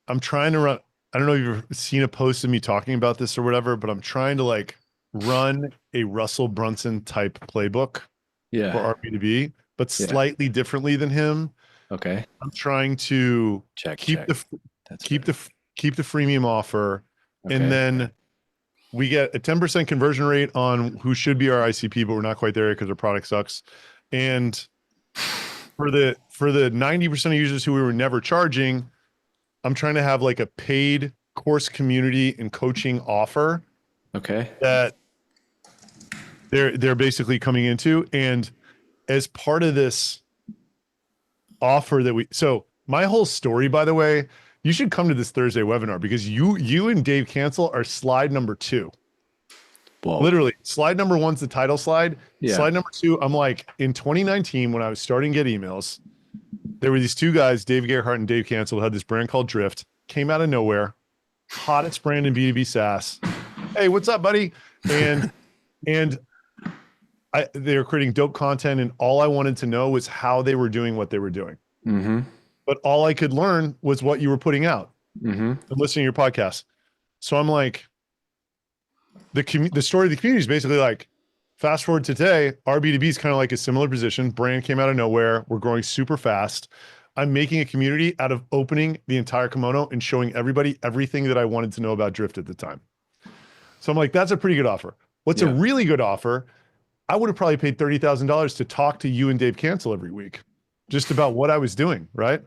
I'm trying to run. I don't know if you've seen a post of me talking about this or whatever, but I'm trying to like run a Russell Brunson type playbook for Yeah. our B2B, but Yeah. slightly differently than him. Okay. I'm trying to Check, keep check. the That's keep good. the keep the freemium offer, and Okay. then we get a 10% conversion rate on who should be our ICP, but we're not quite there because our product sucks. And for the 90% of users who we were never charging, I'm trying to have like a paid course community and coaching offer Okay. that they're basically coming into. And as part of this offer that so my whole story, by the way, you should come to this Thursday webinar because you and Dave Cancel are slide number two. Whoa. Literally, slide number one's the title slide. Yeah. Slide number two, I'm like, in 2019, when I was starting to get emails, there were these two guys, Dave Gerhardt and Dave Cancel, had this brand called Drift, came out of nowhere, hottest brand in B2B SaaS. Hey, what's up, buddy? And and they were creating dope content, and all I wanted to know was how they were doing what they were doing. Mm-hmm. But all I could learn was what you were putting out Mm-hmm. and listening to your podcast. So I'm like, the story of the community is basically like, fast forward to today, our B2B is kind of like a similar position. Brand came out of nowhere. We're growing super fast. I'm making a community out of opening the entire kimono and showing everybody everything that I wanted to know about Drift at the time. So I'm like, that's a pretty good offer. What's a Yeah. really good offer? I would have probably paid $30,000 to talk to you and Dave Cancel every week, just about what I was doing, right?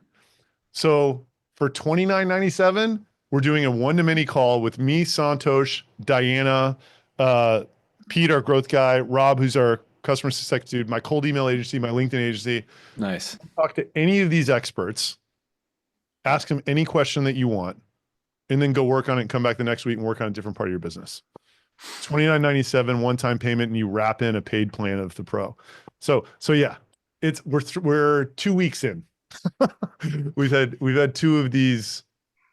So for $29.97, we're doing a one-to-many call with me, Santosh, Diana, uh, Pete, our growth guy, Rob, who's our customer success dude, my cold email agency, my LinkedIn agency. Nice. Talk to any of these experts, ask them any question that you want, and then go work on it and come back the next week and work on a different part of your business. $29.97 one-time payment, and you wrap in a paid plan of the pro. So yeah, we're 2 weeks in. we've had two of these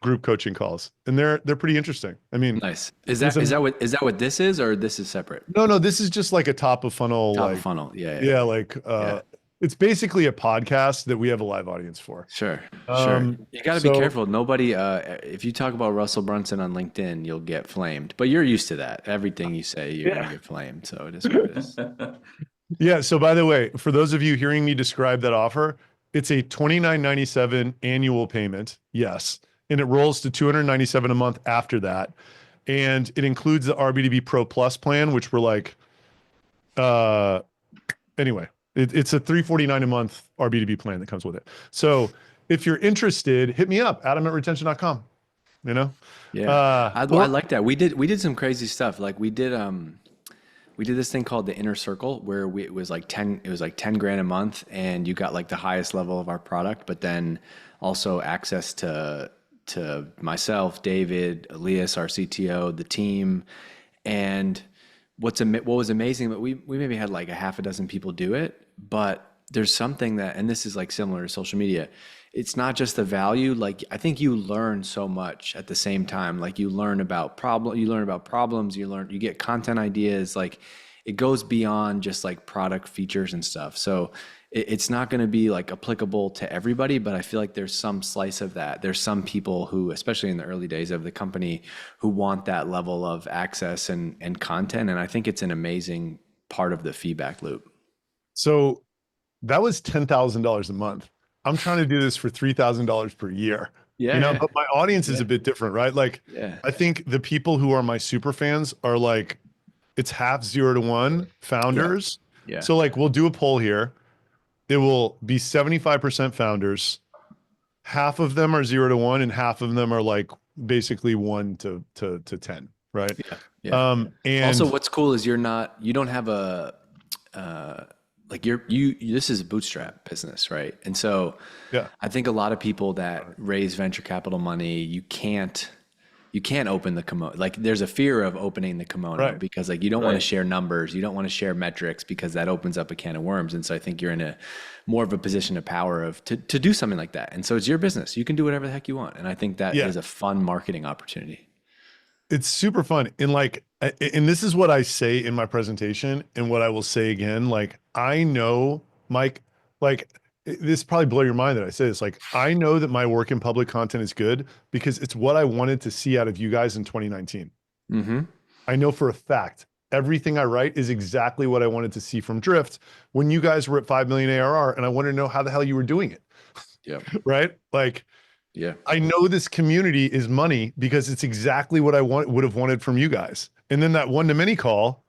group coaching calls, and they're pretty interesting. I mean, Nice. Is there's that a is that what this is, or this is separate? no, this is just like a top of funnel, Top of like, funnel. Yeah, yeah, yeah, like yeah. it's basically a podcast that we have a live audience for. Sure, sure. Um, You got to be so careful. Nobody, if you talk about Russell Brunson on LinkedIn, you'll get flamed. But you're used to that. Everything you say, you're gonna yeah. get flamed. So it is what it is. Yeah. So by the way, for those of you hearing me describe that offer, it's a $29.97 annual payment. Yes. And it rolls to $297 a month after that. And it includes the RBDB Pro Plus plan, which we're like, uh, anyway, it's a $349 a month RBDB plan that comes with it. So if you're interested, hit me up, adam@retention.com, you know? Yeah, I Or like that. We did some crazy stuff. Like we did this thing called the inner circle where it was like 10 grand a month and you got like the highest level of our product, but then also access to myself, David, Elias, our CTO, the team. And what was amazing, but we maybe had like a half a dozen people do it, but there's something that, and this is like similar to social media. It's not just the value. Like I think you learn so much at the same time. Like you learn about problems, you get content ideas. Like it goes beyond just like product features and stuff. So it's not going to be like applicable to everybody, but I feel like there's some slice of that. There's some people who, especially in the early days of the company, who want that level of access and content. And I think it's an amazing part of the feedback loop. so that was $10,000 a month. I'm trying to do this for $3,000 per year, Yeah, yeah, but my audience is yeah, a bit different, right? Like, yeah, I think the people who are my super fans are like, it's half 0 to 1 yeah, founders. yeah, So like, we'll do a poll here. It will be 75% founders. Half of them are 0 to 1, and half of them are like basically 1 to 10, right? yeah, yeah. Also, And what's cool is you don't have uh, like this is a bootstrap business, right? And so yeah, I think a lot of people that raise venture capital money, you can't open the kimono. Like there's a fear of opening the kimono right. because like you don't want to Right. share numbers, you don't want to share metrics because that opens up a can of worms. And so I think you're in a more of a position of power to do something like that. And so it's your business. You can do whatever the heck you want. And I think that Yeah. is a fun marketing opportunity. It's super fun. And like, and this is what I say in my presentation and what I will say again. Like, I know, Mike, like this probably blow your mind that I say this. Like, I know that my work in public content is good because it's what I wanted to see out of you guys in 2019. Mm-hmm. I know for a fact everything I write is exactly what I wanted to see from Drift when you guys were at 5 million ARR, and I wanted to know how the hell you were doing it. Yep. Right? Like, Yeah. I know this community is money because it's exactly what I would have wanted from you guys. And then that one to many call,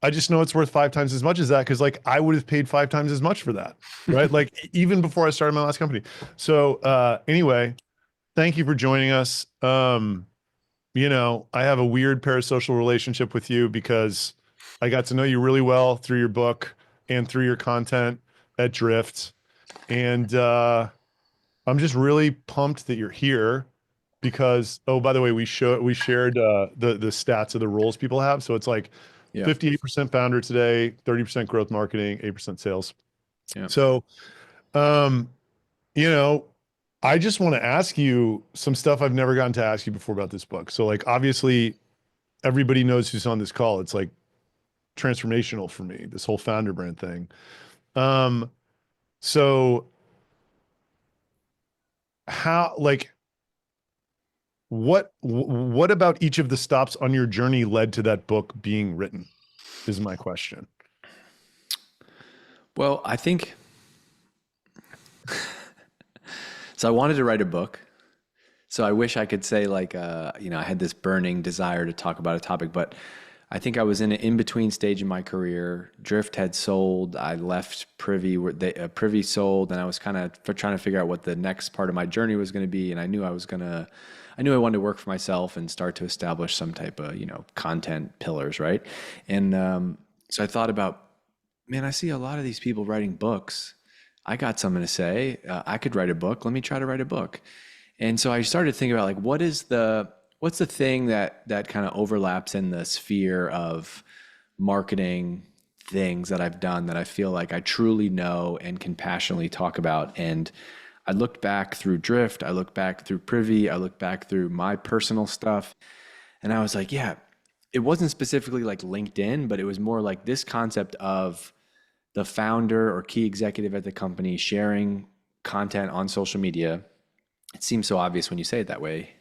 I just know it's worth 5 times as much as that because like I would have paid 5 times as much for that. Right? Like even before I started my last company. So anyway, thank you for joining us. I have a weird parasocial relationship with you because I got to know you really well through your book and through your content at Drift. And I'm just really pumped that you're here because, oh, by the way, we shared the stats of the roles people have. So it's like Yeah. 58% founder today, 30% growth marketing, 8% sales. Yeah. So, um, you know, I just want to ask you some stuff I've never gotten to ask you before about this book. So like, obviously everybody knows who's on this call. It's like transformational for me, this whole founder brand thing. So how, like, what about each of the stops on your journey led to that book being written is my question. Well, I think so. I wanted to write a book. So I wish I could say like, I had this burning desire to talk about a topic, but I think I was in an in-between stage in my career. Drift had sold. I left Privy. Privy sold, and I was kind of trying to figure out what the next part of my journey was going to be. And I knew I wanted to work for myself and start to establish some type of, content pillars, right? And so I thought about, man, I see a lot of these people writing books. I got something to say. I could write a book. Let me try to write a book. And so I started thinking about like, what's the thing that kind of overlaps in the sphere of marketing things that I've done that I feel like I truly know and can passionately talk about. And I looked back through Drift, I looked back through Privy, I looked back through my personal stuff, and I was like, yeah, it wasn't specifically like LinkedIn, but it was more like this concept of the founder or key executive at the company sharing content on social media. It seems so obvious when you say it that way.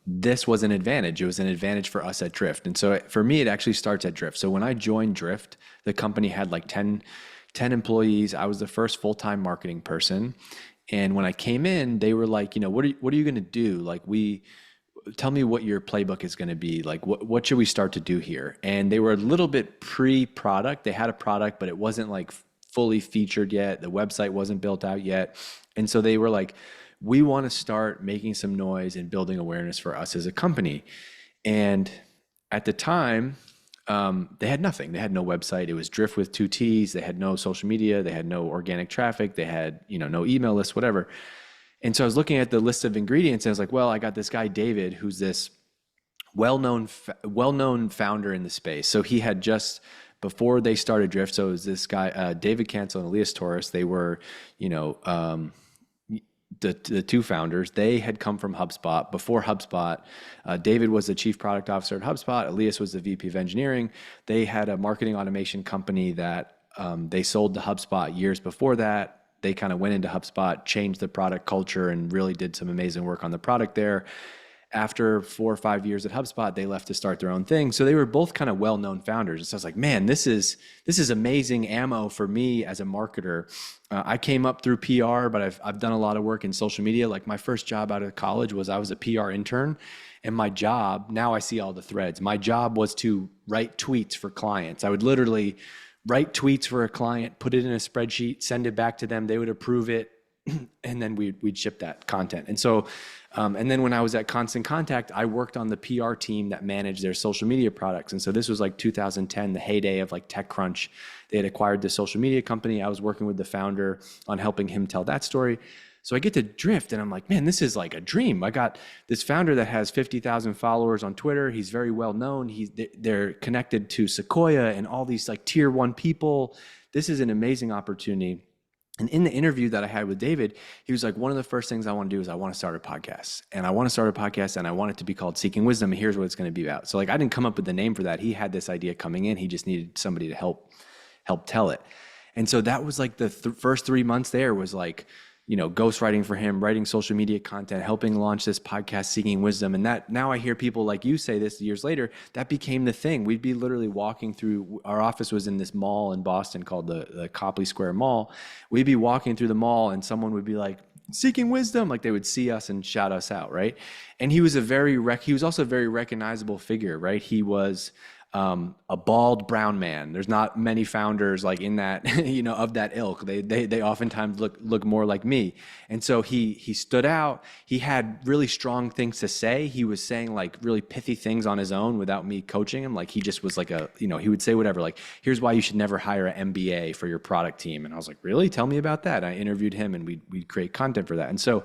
This was an advantage. It was an advantage for us at Drift. And so for me, it actually starts at Drift. So when I joined Drift, the company had like 10 employees. I was the first full-time marketing person. And when I came in, they were like, what are you going to do? Like, tell me what your playbook is going to be. Like, what should we start to do here? And they were a little bit pre-product. They had a product, but it wasn't like fully featured yet. The website wasn't built out yet. And so they were like, we want to start making some noise and building awareness for us as a company. And at the time, they had nothing. They had no website. It was Drift with 2 T's. They had no social media. They had no organic traffic. They had, no email list, whatever. And so I was looking at the list of ingredients and I was like, well, I got this guy, David, who's this well-known founder in the space. So he had just, before they started Drift, so it was this guy, David Cancel and Elias Torres. They were, the two founders. They had come from HubSpot. Before HubSpot, David was the chief product officer at HubSpot. Elias was the VP of engineering. They had a marketing automation company that they sold to HubSpot years before that. They kind of went into HubSpot, changed the product culture, and really did some amazing work on the product there. After 4 or 5 years at HubSpot, they left to start their own thing. So they were both kind of well-known founders. And so I was like, man, this is amazing ammo for me as a marketer. I came up through PR, but I've done a lot of work in social media. Like my first job out of college I was a PR intern. And my job, now I see all the threads. My job was to write tweets for clients. I would literally write tweets for a client, put it in a spreadsheet, send it back to them. They would approve it. And then we'd ship that content. And so, and then when I was at Constant Contact, I worked on the PR team that managed their social media products. And so this was like 2010, the heyday of like TechCrunch. They had acquired the social media company. I was working with the founder on helping him tell that story. So I get to Drift and I'm like, man, this is like a dream. I got this founder that has 50,000 followers on Twitter. He's very well known. They're connected to Sequoia and all these like tier 1 people. This is an amazing opportunity. And in the interview that I had with David, he was like, one of the first things I want to do is I want to start a podcast. And I want to start a podcast and I want it to be called Seeking Wisdom. And here's what it's going to be about. So like, I didn't come up with the name for that. He had this idea coming in. He just needed somebody to help tell it. And so that was like the first 3 months there was like, ghostwriting for him, writing social media content, helping launch this podcast, Seeking Wisdom. And that now I hear people like you say this years later, that became the thing. We'd be literally walking through, our office was in this mall in Boston called the Copley Square Mall. We'd be walking through the mall and someone would be like, Seeking Wisdom, like they would see us and shout us out, right? And he was he was also a very recognizable figure, right? He was a bald brown man. There's not many founders like in that, of that ilk. They oftentimes look more like me. And so he stood out. He had really strong things to say. He was saying like really pithy things on his own without me coaching him. Like he just was like he would say whatever, like, here's why you should never hire an MBA for your product team. And I was like, really? Tell me about that. I interviewed him and we'd create content for that. And so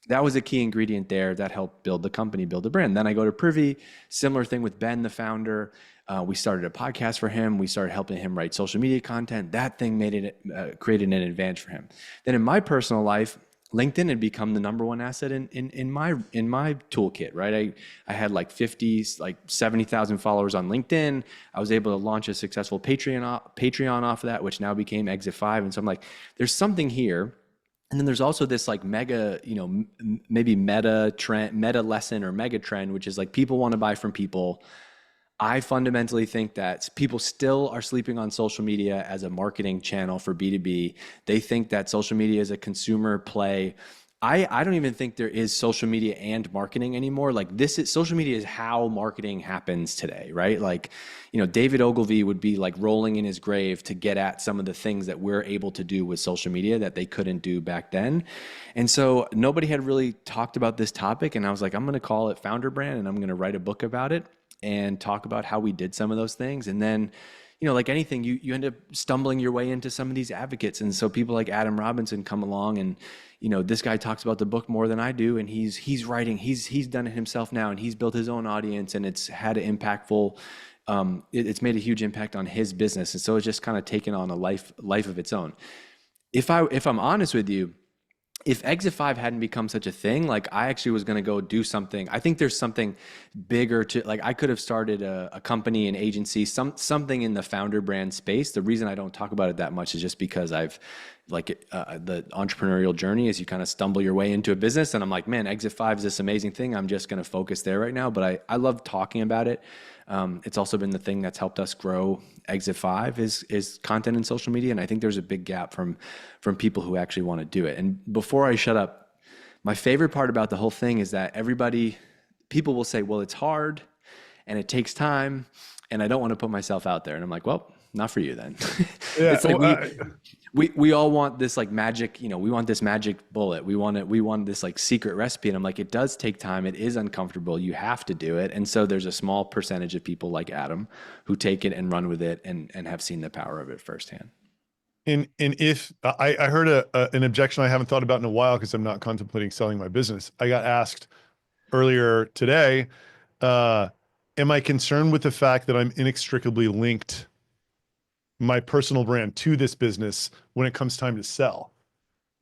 that was a key ingredient there that helped build the company, build the brand. Then I go to Privy, similar thing with Ben, the founder. We started a podcast for him. We started helping him write social media content. That thing created an advantage for him. Then in my personal life, LinkedIn had become the number one asset in my toolkit, right? I had like 70,000 followers on LinkedIn. I was able to launch a successful Patreon off of that, which now became Exit 5. And so I'm like, there's something here. And then there's also this like mega, maybe meta lesson or mega trend, which is like people want to buy from people. I fundamentally think that people still are sleeping on social media as a marketing channel for B2B. They think that social media is a consumer play. I don't even think there is social media and marketing anymore. Like social media is how marketing happens today, right? Like, David Ogilvy would be like rolling in his grave to get at some of the things that we're able to do with social media that they couldn't do back then. And so nobody had really talked about this topic. And I was like, I'm going to call it Founder Brand and I'm going to write a book about it and talk about how we did some of those things. And then, like anything, you end up stumbling your way into some of these advocates. And so people like Adam Robinson come along and, this guy talks about the book more than I do. And he's writing, he's done it himself now and he's built his own audience and it's had an impactful, it's made a huge impact on his business. And so it's just kind of taken on a life of its own. If I'm honest with you, if Exit 5 hadn't become such a thing, like I actually was going to go do something. I think there's something bigger to, like I could have started a company, an agency, something in the founder brand space. The reason I don't talk about it that much is just because I've the entrepreneurial journey is you kind of stumble your way into a business and I'm like, man, Exit 5 is this amazing thing. I'm just going to focus there right now. But I love talking about it. It's also been the thing that's helped us grow Exit 5 is content and social media. And I think there's a big gap from people who actually want to do it. And before I shut up, my favorite part about the whole thing is that people will say, well, it's hard and it takes time and I don't want to put myself out there. And I'm like, well, not for you then. Yeah, it's like we all want this like magic, we want this magic bullet. We want this like secret recipe. And I'm like, it does take time. It is uncomfortable. You have to do it. And so there's a small percentage of people like Adam who take it and run with it and have seen the power of it firsthand. And if I heard an objection I haven't thought about in a while because I'm not contemplating selling my business. I got asked earlier today, am I concerned with the fact that I'm inextricably linked my personal brand to this business when it comes time to sell?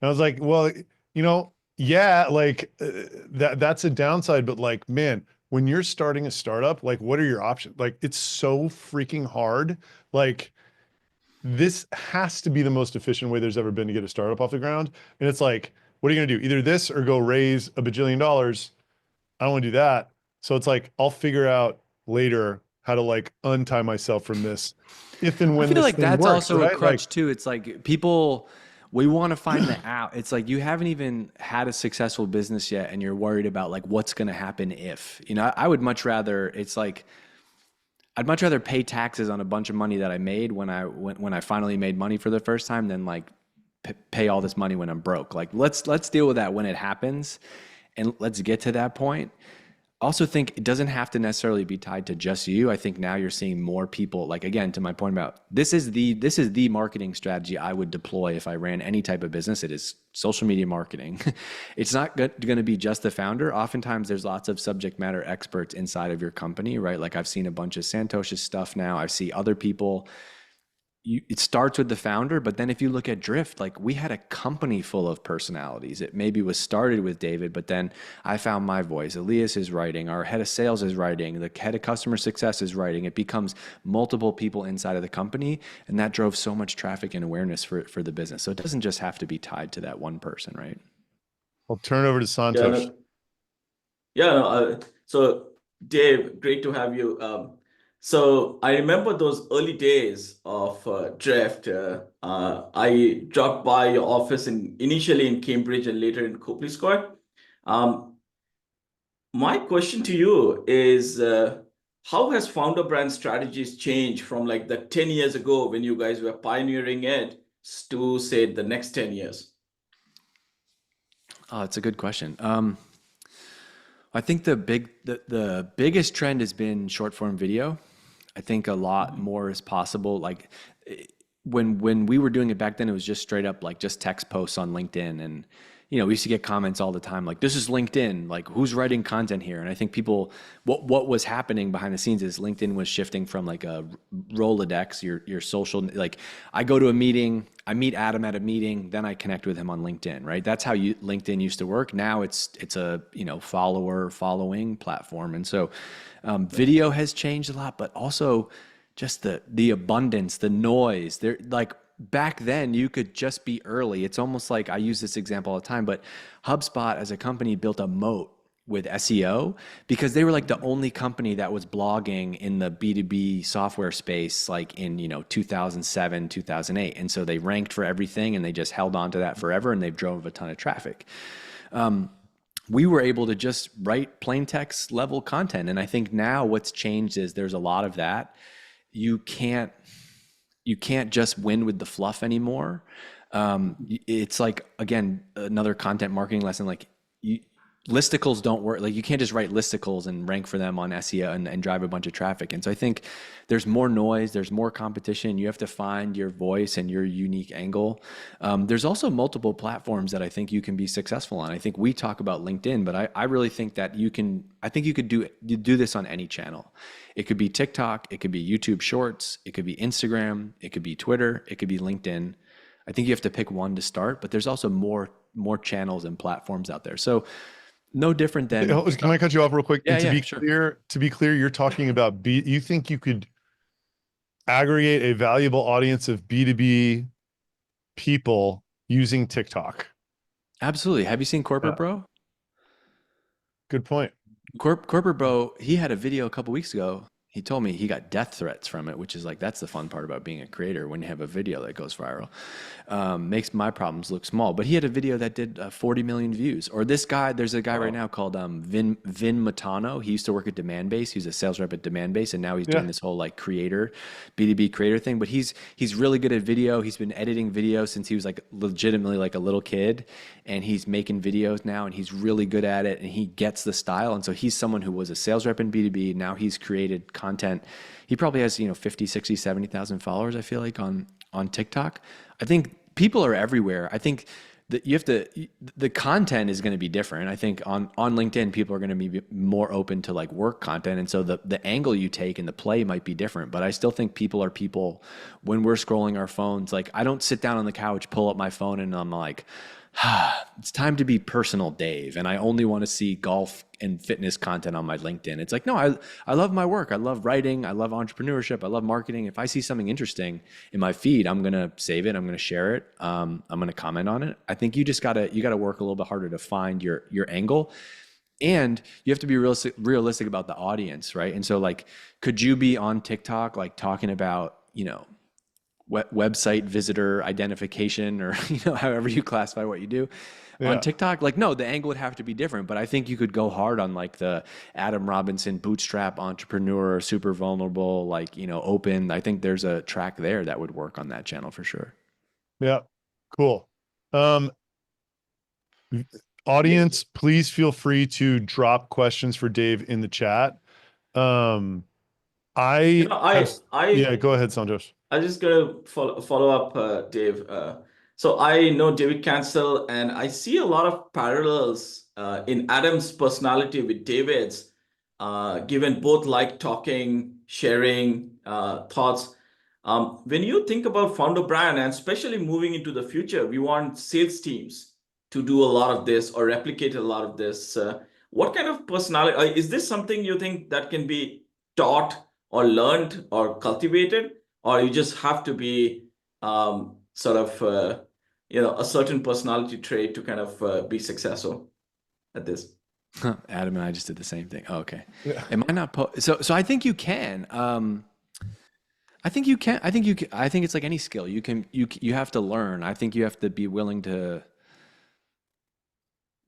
And I was like, well, yeah, like that's a downside, but like, man, when you're starting a startup, like what are your options? Like it's so freaking hard. Like this has to be the most efficient way there's ever been to get a startup off the ground. And it's like, what are you gonna do? Either this or go raise $1 bajillion. I don't wanna do that. So it's like, I'll figure out later how to like untie myself from this if and when I feel this like thing that's works, also right? a crutch too. It's like we want to find the out. It's like you haven't even had a successful business yet and you're worried about like what's going to happen if, I would much rather, I'd much rather pay taxes on a bunch of money that I made when I finally made money for the first time than like pay all this money when I'm broke. Like let's deal with that when it happens and let's get to that point. Also think it doesn't have to necessarily be tied to just you. I think now you're seeing more people, like again, to my point about this is the marketing strategy I would deploy if I ran any type of business. It is social media marketing. It's not going to be just the founder. Oftentimes there's lots of subject matter experts inside of your company, right? Like I've seen a bunch of Santosh's stuff now. I see other people it starts with the founder, but then if you look at Drift, like we had a company full of personalities. It maybe was started with David, but then I found my voice. Elias is writing, our head of sales is writing, the head of customer success is writing. It becomes multiple people inside of the company, and that drove so much traffic and awareness for the business. So it doesn't just have to be tied to that one person, right? I'll turn it over to Yeah, Santosh. no, yeah. No, so Dave, great to have you. So I remember those early days of Drift. I dropped by your office initially in Cambridge and later in Copley Square. Um, my question to you is, how has founder brand strategies changed from like the 10 years ago when you guys were pioneering it to say the next 10 years? Oh, that's a good question. I think the biggest trend has been short form video. I think a lot more is possible. Like when we were doing it back then, it was just straight up like just text posts on LinkedIn, and we used to get comments all the time like, "This is LinkedIn. Like, who's writing content here?" And I think people, what was happening behind the scenes is LinkedIn was shifting from like a Rolodex, your social. Like, I go to a meeting, I meet Adam at a meeting, then I connect with him on LinkedIn, right? That's how LinkedIn used to work. Now it's a following platform, and so video has changed a lot, but also just the abundance, the noise. There, like back then, you could just be early. It's almost like I use this example all the time, but HubSpot as a company built a moat with SEO because they were like the only company that was blogging in the B2B software space, like in 2007, 2008, and so they ranked for everything, and they just held on to that forever, and they've drove a ton of traffic. We were able to just write plain text level content. And I think now what's changed is there's a lot of that. You can't just win with the fluff anymore. It's like, again, another content marketing lesson, like listicles don't work. Like you can't just write listicles and rank for them on SEO and drive a bunch of traffic. And so I think there's more noise, there's more competition. You have to find your voice and your unique angle. There's also multiple platforms that I think you can be successful on. I think we talk about LinkedIn, but I really think that you could do this on any channel. It could be TikTok, it could be YouTube Shorts, it could be Instagram, it could be Twitter, it could be LinkedIn. I think you have to pick one to start, but there's also more channels and platforms out there. So no different than. Can I cut you off real quick? Yeah, And sure. to be clear, you're talking about you think you could aggregate a valuable audience of B2B people using TikTok. Absolutely. Have you seen Corporate Bro? Good point. Corporate Bro, he had a video a couple weeks ago. He told me he got death threats from it, which is like, that's the fun part about being a creator when you have a video that goes viral. Makes my problems look small. But he had a video that did 40 million views. Or this guy, there's a guy right now called Vin Matano. He used to work at Demand Base. He's a sales rep at Demand Base, and now he's doing this whole like B2B creator thing. But he's really good at video. He's been editing video since he was like legitimately like a little kid, and he's making videos now, and he's really good at it, and he gets the style. And so he's someone who was a sales rep in B2B. Now he's created content. He probably has 50, 60, 70,000 followers, I feel like, on TikTok. I think people are everywhere. I think that the content is going to be different. I think on LinkedIn, people are going to be more open to like work content. And so the angle you take and the play might be different, but I still think people are people when we're scrolling our phones. Like I don't sit down on the couch, pull up my phone, and I'm like, it's time to be personal Dave, and I only want to see golf and fitness content on my LinkedIn. It's like, no, I love my work. I love writing. I love entrepreneurship. I love marketing. If I see something interesting in my feed, I'm going to save it. I'm going to share it. I'm going to comment on it. I think you gotta work a little bit harder to find your angle. And you have to be realistic about the audience, right? And so like, could you be on TikTok, like talking about, website visitor identification, or however you classify what you do on TikTok? Like, no, the angle would have to be different, but I think you could go hard on like the Adam Robinson bootstrap entrepreneur, super vulnerable, like, open. I think there's a track there that would work on that channel for sure. Yeah, cool. Audience, please feel free to drop questions for Dave in the chat. Yeah, go ahead, Santosh. I just gotta follow up, Dave. So I know David Cancel, and I see a lot of parallels in Adam's personality with David's, given both like talking, sharing thoughts. When you think about founder brand, and especially moving into the future, we want sales teams to do a lot of this or replicate a lot of this. What kind of personality is this something you think that can be taught or learned or cultivated, or you just have to be sort of a certain personality trait to kind of be successful at this? Adam and I just did the same thing. Oh, okay. Yeah. Am I not so I think you can. I think you can. I think you can. I think it's like any skill. You have to learn. I think you have to be willing to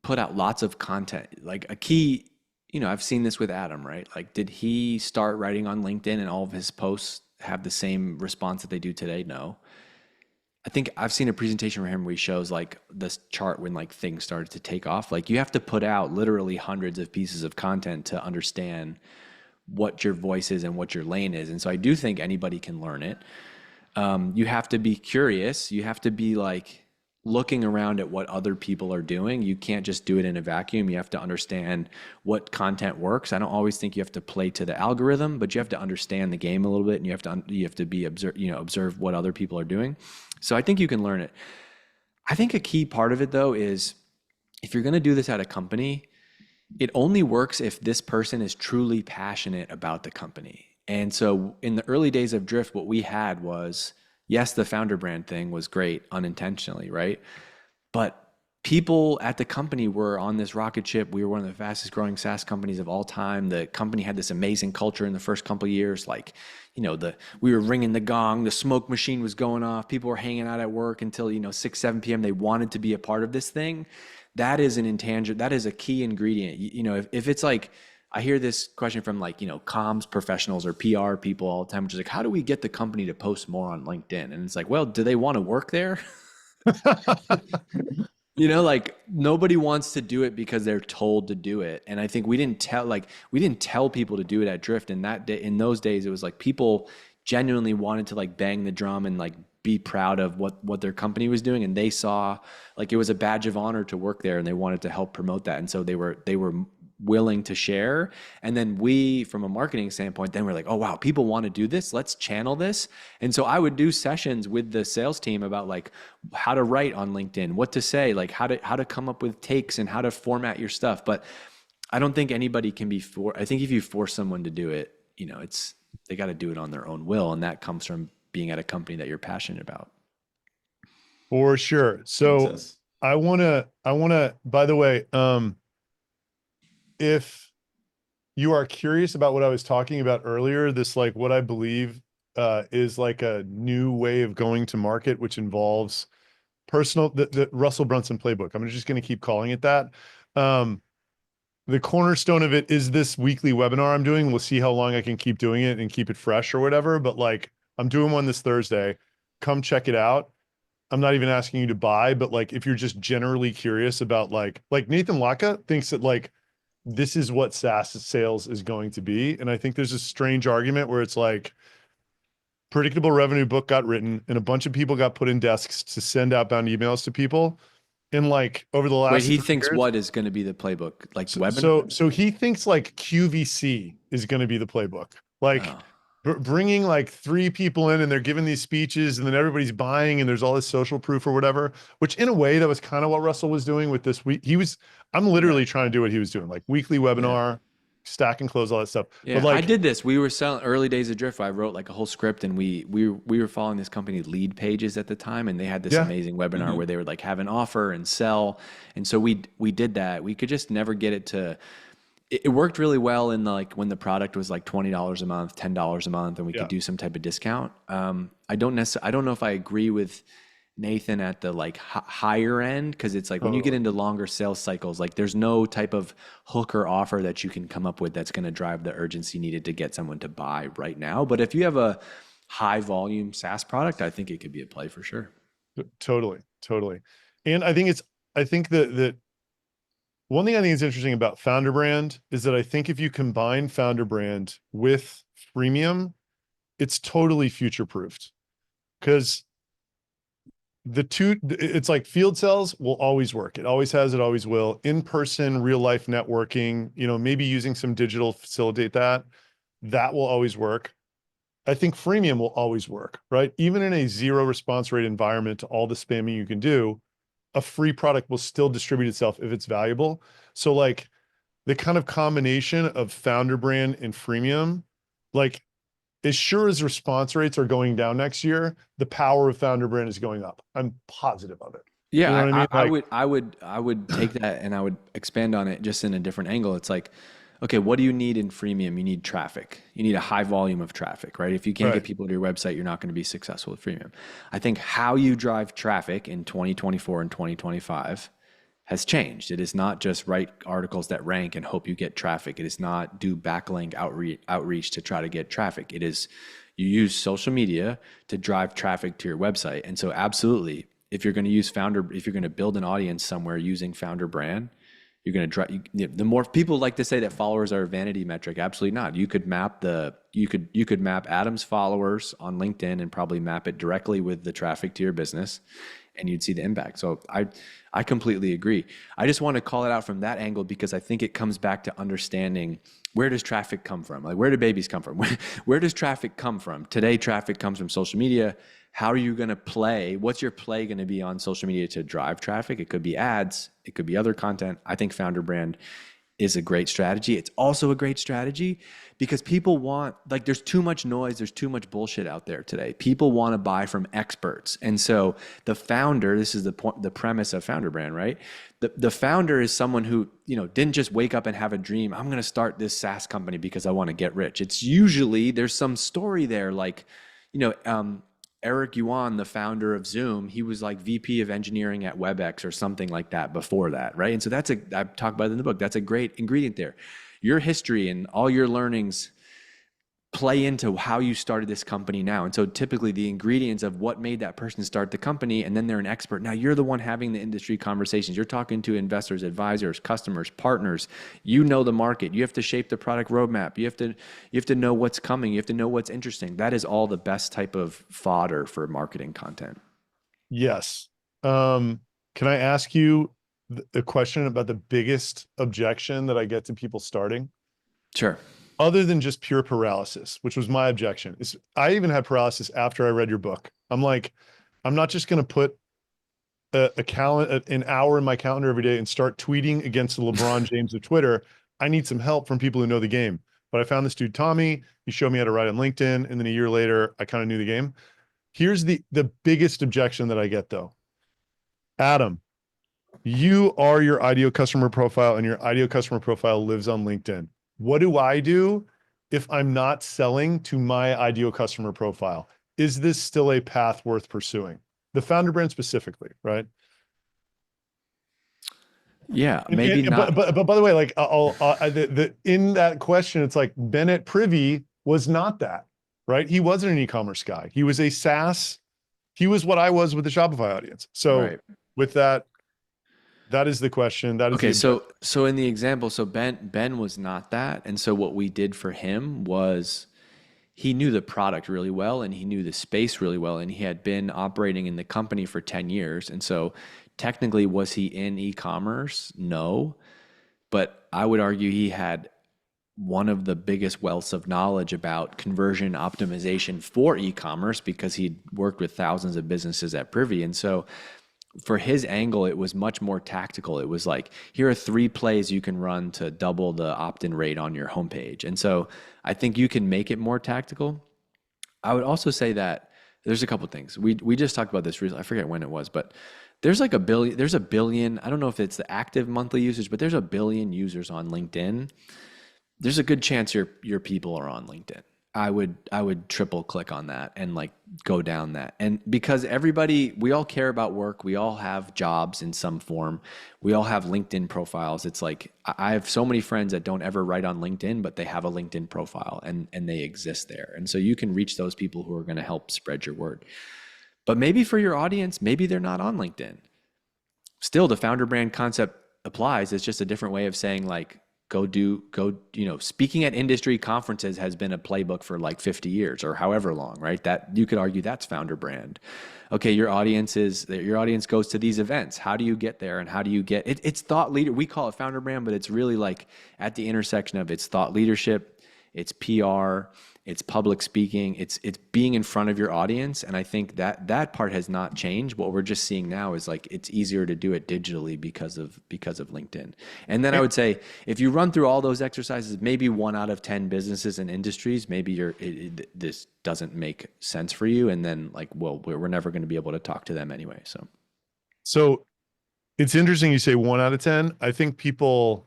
put out lots of content. Like a key, I've seen this with Adam, right? Like, did he start writing on LinkedIn and all of his posts have the same response that they do today? No. I think I've seen a presentation from him where he shows like this chart when like things started to take off. Like you have to put out literally hundreds of pieces of content to understand what your voice is and what your lane is. And so I do think anybody can learn it. You have to be curious. You have to be like looking around at what other people are doing. You can't just do it in a vacuum. You have to understand what content works. I don't always think you have to play to the algorithm, but you have to understand the game a little bit, and you have to be observe what other people are doing. So I think you can learn it. I think a key part of it though is if you're going to do this at a company, it only works if this person is truly passionate about the company. And so in the early days of Drift, what we had was, yes, the founder brand thing was great unintentionally, right? But people at the company were on this rocket ship. We were one of the fastest growing SaaS companies of all time. The company had this amazing culture in the first couple of years. Like, we were ringing the gong, the smoke machine was going off. People were hanging out at work until, 6, 7 p.m. They wanted to be a part of this thing. That is an intangible, that is a key ingredient. If it's like, I hear this question from like, comms professionals or PR people all the time, which is like, how do we get the company to post more on LinkedIn? And it's like, well, do they want to work there? Like nobody wants to do it because they're told to do it. And I think we didn't tell people to do it at Drift. And in those days, it was like people genuinely wanted to like bang the drum and like be proud of what their company was doing. And they saw like it was a badge of honor to work there and they wanted to help promote that. And so they were willing to share. And then we, from a marketing standpoint, then we're like, oh, wow, people want to do this. Let's channel this. And so I would do sessions with the sales team about like how to write on LinkedIn, what to say, like how to come up with takes and how to format your stuff. But I don't think anybody can I think if you force someone to do it, they got to do it on their own will. And that comes from being at a company that you're passionate about. For sure. So I want to, by the way, if you are curious about what I was talking about earlier, this like what I believe is like a new way of going to market, which involves the Russell Brunson playbook. I'm just going to keep calling it that. The cornerstone of it is this weekly webinar I'm doing. We'll see how long I can keep doing it and keep it fresh or whatever. But like I'm doing one this Thursday. Come check it out. I'm not even asking you to buy, but like if you're just generally curious about like Nathan Laka thinks that like this is what SaaS sales is going to be. And I think there's a strange argument where it's like predictable revenue book got written and a bunch of people got put in desks to send outbound emails to people. And like over the last Wait, he thinks years, what is going to be the playbook? Like webinar? So he thinks like QVC is going to be the playbook. Like bringing like 3 people in and they're giving these speeches and then everybody's buying and there's all this social proof or whatever, which in a way that was kind of what Russell was doing with this week. I'm literally trying to do what he was doing, like weekly webinar, stack and close, all that stuff. Yeah, but like, I did this. We were selling early days of Drift. I wrote like a whole script and we were following this company Lead Pages at the time. And they had this amazing webinar where they would like have an offer and sell. And so we did that. We could just never get it to, it worked really well in like when the product was like $20 a month, $10 a month, and we could do some type of discount. I don't know if I agree with Nathan at the like higher end, because it's like when you get into longer sales cycles, like there's no type of hook or offer that you can come up with that's going to drive the urgency needed to get someone to buy right now. But if you have a high volume SaaS product, I think it could be a play for sure. Totally. And I think that one thing I think is interesting about Founder Brand is that I think if you combine Founder Brand with freemium, it's totally future-proofed. Because it's like field sales will always work. It always has, it always will. In-person, real-life networking, maybe using some digital to facilitate that will always work. I think freemium will always work, right? Even in a zero response rate environment to all the spamming you can do, a free product will still distribute itself if it's valuable. So like the kind of combination of founder brand and freemium, like as sure as response rates are going down next year, the power of founder brand is going up. I'm positive of it. You know Yeah, what I mean? Like, I would take that and I would expand on it just in a different angle. It's like, okay, what do you need in freemium? You need traffic. You need a high volume of traffic, right? If you can't get right. people to your website, you're not going to be successful with freemium. I think how you drive traffic in 2024 and 2025 has changed. It is not just write articles that rank and hope you get traffic. It is not do backlink outreach to try to get traffic. It is you use social media to drive traffic to your website. And so absolutely, if you're going to use founder, if you're going to build an audience somewhere using founder brand, you're going to drive. The more people like to say that followers are a vanity metric, absolutely not. You could map you could map Adam's followers on LinkedIn and probably map it directly with the traffic to your business, and you'd see the impact. So I completely agree. I just want to call it out from that angle because I think it comes back to understanding where does traffic come from? Like where do babies come from? Where does traffic come from? Today, traffic comes from social media. How are you going to play? What's your play going to be on social media to drive traffic? It could be ads. It could be other content. I think founder brand is a great strategy. It's also a great strategy because people want, like, there's too much noise, there's too much bullshit out there today. People want to buy from experts. And so the founder, this is the point, the premise of founder brand, right? The founder is someone who, didn't just wake up and have a dream. I'm going to start this SaaS company because I want to get rich. It's usually there's some story there, like, Eric Yuan, the founder of Zoom, he was like VP of engineering at WebEx or something like that before that, right? And so I talk about it in the book. That's a great ingredient there. Your history and all your learnings play into how you started this company now. And so typically the ingredients of what made that person start the company, and then they're an expert. Now you're the one having the industry conversations. You're talking to investors, advisors, customers, partners. You know the market. You have to shape the product roadmap. You have to know what's coming. You have to know what's interesting. That is all the best type of fodder for marketing content. Yes. Can I ask you a question about the biggest objection that I get to people starting? Sure. Other than just pure paralysis, which was my objection. I even had paralysis after I read your book. I'm like, I'm not just going to put an hour in my calendar every day and start tweeting against the LeBron James of Twitter. I need some help from people who know the game. But I found this dude, Tommy. He showed me how to write on LinkedIn. And then a year later, I kind of knew the game. Here's the biggest objection that I get though. Adam, you are your ideal customer profile and your ideal customer profile lives on LinkedIn. What do I do if I'm not selling to my ideal customer profile? Is this still a path worth pursuing? The founder brand specifically, right? Yeah, maybe not. But by the way, like in that question, it's like Bennett Privy was not that, right? He wasn't an e-commerce guy. He was a SaaS. He was what I was with the Shopify audience. So Right. with that, that is the question. That is Okay, the so in the example, so Ben was not that, and so what we did for him was he knew the product really well and he knew the space really well, and he had been operating in the company for 10 years, and so technically was he in e-commerce? No, but I would argue he had one of the biggest wealths of knowledge about conversion optimization for e-commerce because he'd worked with thousands of businesses at Privy, and so for his angle, it was much more tactical. It was like, here are 3 plays you can run to double the opt-in rate on your homepage. And so I think you can make it more tactical. I would also say that there's a couple things. We just talked about this recently. I forget when it was, but there's like a billion, I don't know if it's the active monthly users, but there's a billion users on LinkedIn. There's a good chance your people are on LinkedIn. I would triple click on that and like go down that. And because we all care about work. We all have jobs in some form. We all have LinkedIn profiles. It's like, I have so many friends that don't ever write on LinkedIn, but they have a LinkedIn profile and they exist there. And so you can reach those people who are going to help spread your word. But maybe for your audience, maybe they're not on LinkedIn. Still, the founder brand concept applies. It's just a different way of saying like, speaking at industry conferences has been a playbook for like 50 years or however long, right? That you could argue that's founder brand. Okay, your audience goes to these events. How do you get there? And how do you get it's thought leader? We call it founder brand, but it's really like at the intersection of it's thought leadership, it's PR, it's public speaking, it's being in front of your audience. And I think that that part has not changed. What we're just seeing now is like it's easier to do it digitally because of LinkedIn. And then I would say if you run through all those exercises, maybe 1 out of 10 businesses and industries, maybe this doesn't make sense for you. And then like, well, we're never going to be able to talk to them anyway. So it's interesting you say 1 out of 10. I think people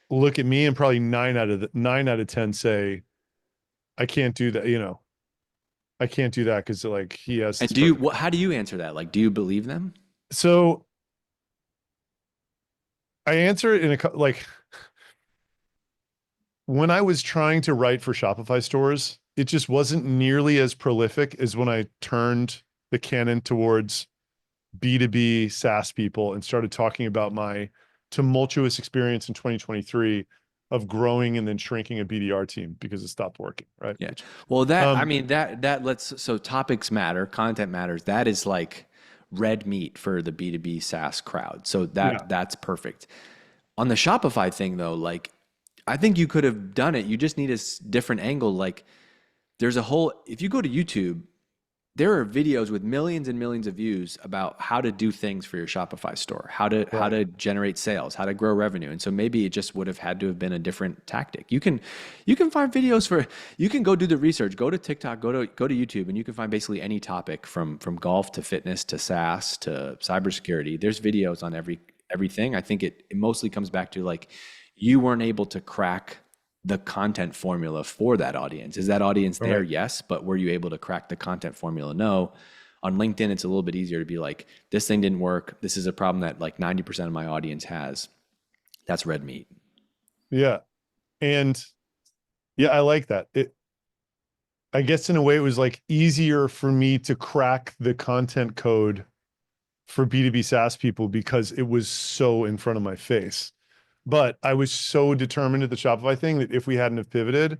look at me and probably 9 out of 10 say, I can't do that. I can't do that because like he has And this perfect. how do you answer that? Like, do you believe them? So I answer it in like when I was trying to write for Shopify stores, it just wasn't nearly as prolific as when I turned the cannon towards B2B SaaS people and started talking about my tumultuous experience in 2023 of growing and then shrinking a BDR team because it stopped working, right? Yeah. Which, Well, I um, mean, so topics matter, content matters. That is like red meat for the B2B SaaS crowd. So yeah, that's perfect. On the Shopify thing though, like I think you could have done it. You just need a different angle. Like there's a whole, if you go to YouTube, there are videos with millions and millions of views about how to do things for your Shopify store, how right. to generate sales, how to grow revenue. And so maybe it just would have had to have been a different tactic. You can find videos for you can go do the research, go to TikTok, go to YouTube, and you can find basically any topic from golf to fitness to SaaS to cybersecurity. There's videos on everything. I think it mostly comes back to like you weren't able to crack the content formula for that audience. Is that audience there? Right. Yes. But were you able to crack the content formula? No. On LinkedIn, it's a little bit easier to be like, this thing didn't work. This is a problem that like 90% of my audience has. That's red meat. Yeah. And yeah, I like that. I guess in a way it was like easier for me to crack the content code for B2B SaaS people because it was so in front of my face. But I was so determined at the Shopify thing that if we hadn't have pivoted,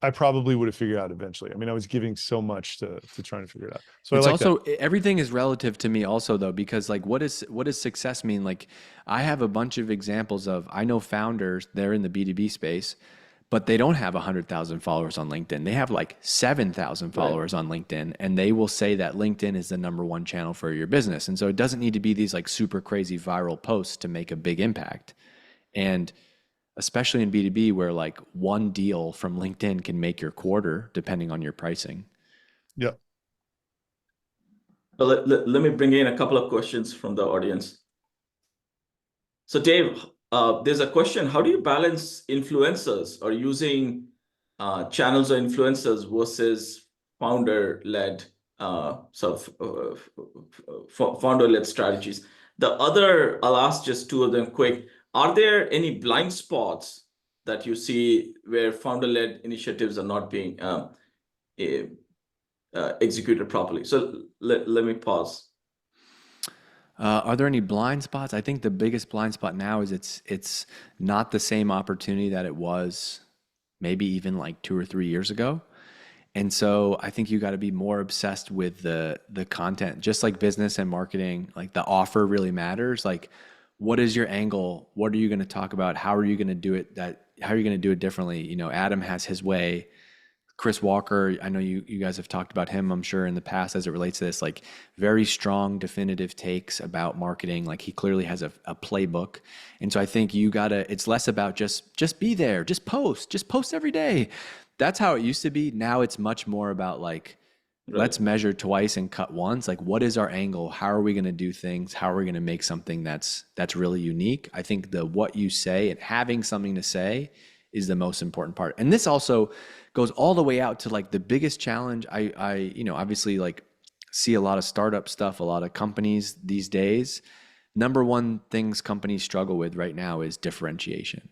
I probably would have figured out eventually. I mean, I was giving so much to trying to figure it out. So I It's like that. also everything is relative to me also though, because like what does success mean? Like I have a bunch of examples of I know founders, they're in the B2B space, but they don't have 100,000 followers on LinkedIn. They have like 7,000 Right. followers on LinkedIn, and they will say that LinkedIn is the #1 channel for your business. And so it doesn't need to be these like super crazy viral posts to make a big impact. And especially in B2B where like one deal from LinkedIn can make your quarter depending on your pricing. Yeah. So let me bring in a couple of questions from the audience. So Dave, there's a question. How do you balance influencers or using channels or influencers versus founder-led founder-led strategies? The other, I'll ask just two of them quick. Are there any blind spots that you see where founder-led initiatives are not being eh, executed properly? So let me pause. Are there any blind spots? I think the biggest blind spot now is it's not the same opportunity that it was maybe even like 2 or 3 years ago. And so I think you got to be more obsessed with the content, just like business and marketing. Like the offer really matters. Like, what is your angle? What are you going to talk about? How are you going to do it? How are you going to do it differently? You know, Adam has his way. Chris Walker, I know you guys have talked about him, I'm sure, in the past as it relates to this, like very strong, definitive takes about marketing. Like he clearly has a playbook. And so I think you gotta, it's less about just be there, just post every day. That's how it used to be. Now it's much more about like, Right. let's measure twice and cut once. Like what is our angle? How are we gonna do things? How are we gonna make something that's really unique? I think the what you say and having something to say is the most important part. And this also goes all the way out to like the biggest challenge. Obviously like see a lot of startup stuff, a lot of companies these days. #1 things companies struggle with right now is differentiation.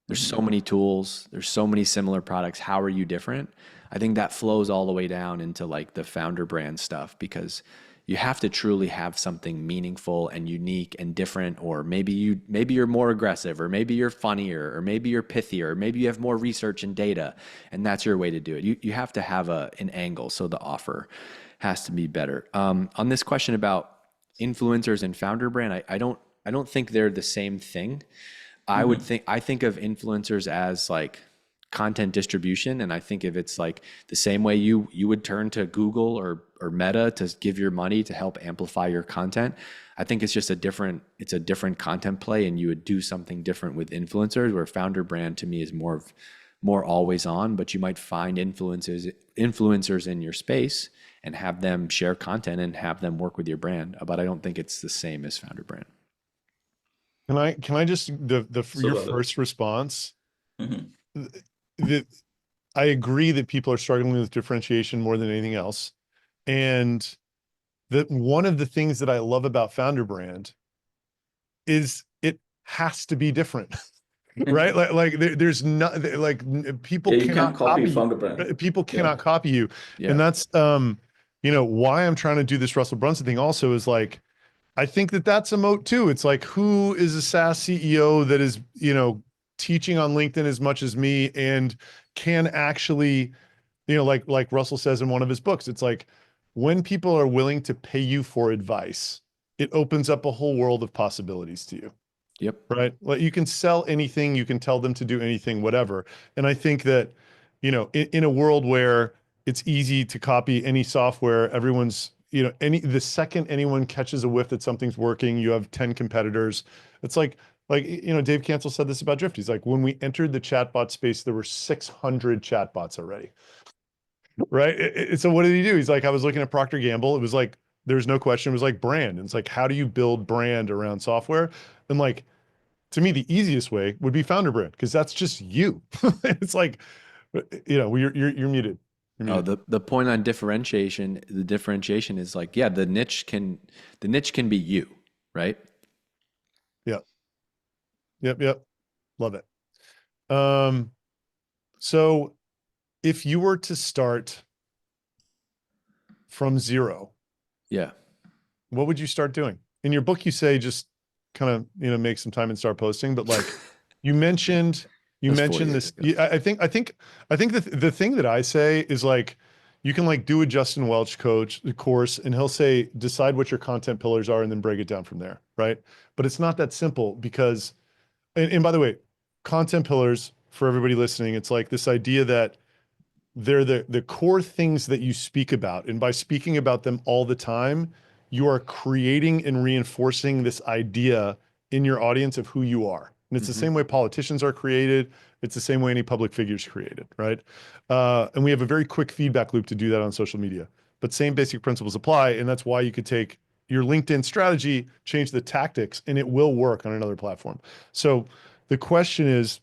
There's so Mhm. many tools, there's so many similar products. How are you different? I think that flows all the way down into like the founder brand stuff because you have to truly have something meaningful and unique and different, or maybe you're more aggressive, or maybe you're funnier, or maybe you're pithier, or maybe you have more research and data, and that's your way to do it. You have to have an angle, so the offer has to be better. On this question about influencers and founder brand, I don't think they're the same thing. Mhm. I think of influencers as like content distribution. And I think if it's like the same way you would turn to Google or Meta to give your money to help amplify your content, I think it's just it's a different content play, and you would do something different with influencers, where founder brand to me is more always on, but you might find influencers in your space and have them share content and have them work with your brand. But I don't think it's the same as founder brand. Can I just So your well. first response? Mhm. The, I agree that people are struggling with differentiation more than anything else. And that one of the things that I love about founder brand is it has to be different, right? There's not people Yeah, you can't cannot copy copy you. founder brand. People Yeah. cannot copy you. Yeah. And that's, why I'm trying to do this Russell Brunson thing also is like, I think that that's a moat too. It's like, who is a SaaS CEO that is, teaching on LinkedIn as much as me and can actually, like Russell says in one of his books, it's like when people are willing to pay you for advice, it opens up a whole world of possibilities to you, Yep. right? Like you can sell anything, you can tell them to do anything, whatever. And I think that, in a world where it's easy to copy any software, everyone's, the second anyone catches a whiff that something's working, you have 10 competitors. It's like, Dave Cancel said this about Drift. He's like, when we entered the chatbot space, there were 600 chatbots already, right? So what did he do? He's like, I was looking at Procter Gamble. It was like, there's no question. It was like brand. And it's like, how do you build brand around software? And like, to me, the easiest way would be founder brand because that's just you. It's like, you're muted. You're Oh, muted. the point on differentiation, the differentiation is like, yeah, the niche can be you, right? Yep. Yep. Yep. Love it. Um, so if you were to start from zero, Yeah. what would you start doing? In your book, you say just kind of, make some time and start posting, but like you mentioned, That was 4 years this. ago. I think the thing that I say is like, you can like do a Justin Welch course and he'll say, decide what your content pillars are and then break it down from there. Right. But it's not that simple because, and by the way, content pillars for everybody listening, it's like this idea that they're the core things that you speak about. And by speaking about them all the time, you are creating and reinforcing this idea in your audience of who you are. And it's the Hmm. same way politicians are created. It's the same way any public figure is created, right? And we have a very quick feedback loop to do that on social media. But same basic principles apply. And that's why you could take your LinkedIn strategy, change the tactics, and it will work on another platform. So the question is,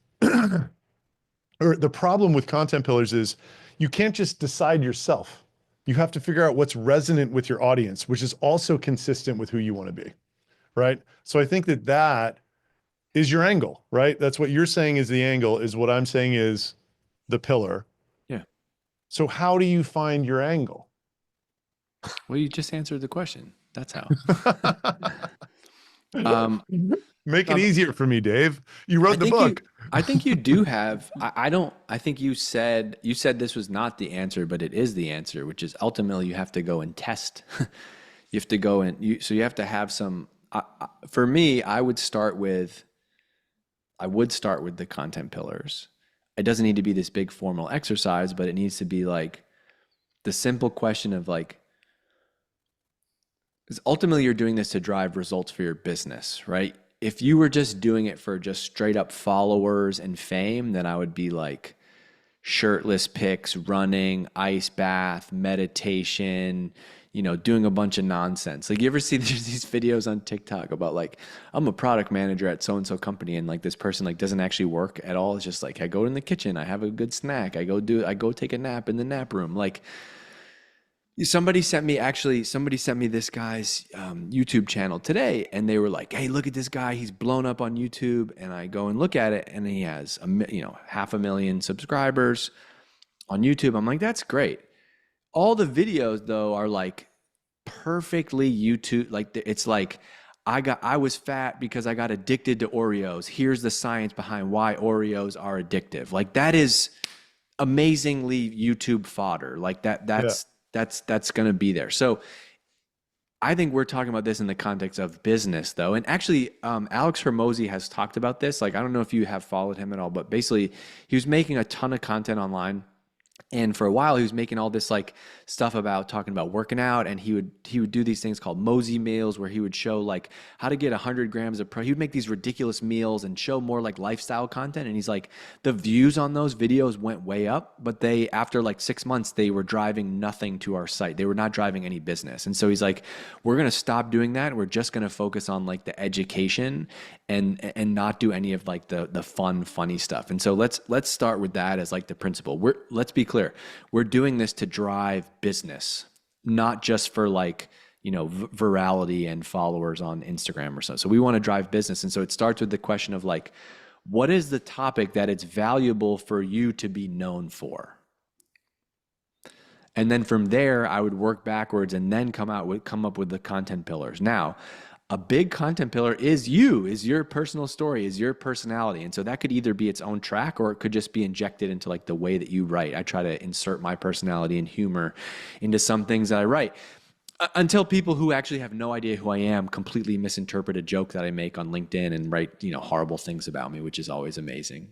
or the problem with content pillars is you can't just decide yourself. You have to figure out what's resonant with your audience, which is also consistent with who you want to be, right? So I think that that is your angle, right? That's what you're saying is the angle, is what I'm saying is the pillar. Yeah. So how do you find your angle? Well, you just answered the question. That's how. Um, Make it um, easier for me, Dave. You I wrote the think you, book. I think you do have. I don't. I think you said this was not the answer, but it is the answer, which is ultimately you have to go and test. You have to go and so you have to have some. For me, I would start with the content pillars. It doesn't need to be this big formal exercise, but it needs to be like the simple question of like, because ultimately you're doing this to drive results for your business, right? If you were just doing it for just straight up followers and fame, then I would be like shirtless pics, running, ice bath, meditation, doing a bunch of nonsense. Like you ever see these videos on TikTok about like, I'm a product manager at so and so company, and like this person like doesn't actually work at all. It's just like I go in the kitchen, I have a good snack, I go take a nap in the nap room. Like somebody sent me this guy's YouTube channel today, and they were like, "Hey, look at this guy. He's blown up on YouTube." And I go and look at it, and he has 500,000 subscribers on YouTube. I'm like, "That's great." All the videos though are like perfectly YouTube. Like it's like I was fat because I got addicted to Oreos. Here's the science behind why Oreos are addictive. Like that is amazingly YouTube fodder. Like that. Yeah. That's going to be there. So I think we're talking about this in the context of business, though. And actually, Alex Hermosi has talked about this. Like, I don't know if you have followed him at all, but basically, he was making a ton of content online. And for a while, he was making all this like stuff about talking about working out, and he would do these things called Mosey meals, where he would show like how to get 100 grams of protein. He would make these ridiculous meals and show more like lifestyle content. And he's like, the views on those videos went way up, but they after like 6 months, they were driving nothing to our site. They were not driving any business. And so he's like, we're gonna stop doing that. We're just gonna focus on like the education and not do any of like the fun, funny stuff. And so let's start with that as like the principle. Let's be clear. We're doing this to drive business, not just for like, virality and followers on Instagram or so. So we want to drive business. And so it starts with the question of like, what is the topic that it's valuable for you to be known for? And then from there, I would work backwards and then come up with the content pillars. Now, a big content pillar is your personal story, is your personality. And so that could either be its own track, or it could just be injected into like the way that you write. I try to insert my personality and humor into some things that I write. Until people who actually have no idea who I am completely misinterpret a joke that I make on LinkedIn and write, horrible things about me, which is always amazing.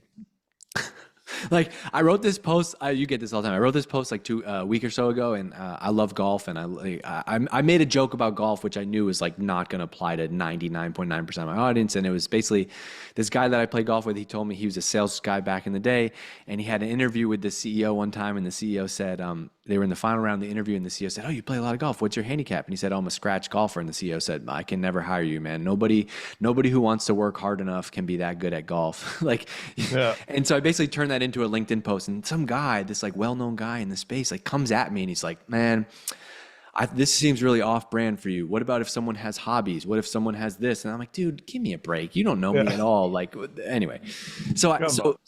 Like I wrote this post, you get this all the time. I wrote this post like a week or so ago, and I love golf, and I made a joke about golf, which I knew was like not going to apply to 99.9% of my audience. And it was basically this guy that I play golf with. He told me he was a sales guy back in the day, and he had an interview with the CEO one time, and the CEO said they were in the final round of the interview, and the CEO said, "Oh, you play a lot of golf. What's your handicap?" And he said, "Oh, I'm a scratch golfer." And the CEO said, "I can never hire you, man. Nobody who wants to work hard enough can be that good at golf." Like, yeah. And so I basically turned that into a LinkedIn post, and some guy, this like well-known guy in the space, like comes at me and he's like, "Man, this seems really off-brand for you. What about if someone has hobbies? What if someone has this?" And I'm like, "Dude, give me a break. You don't know me at all." Like, anyway, so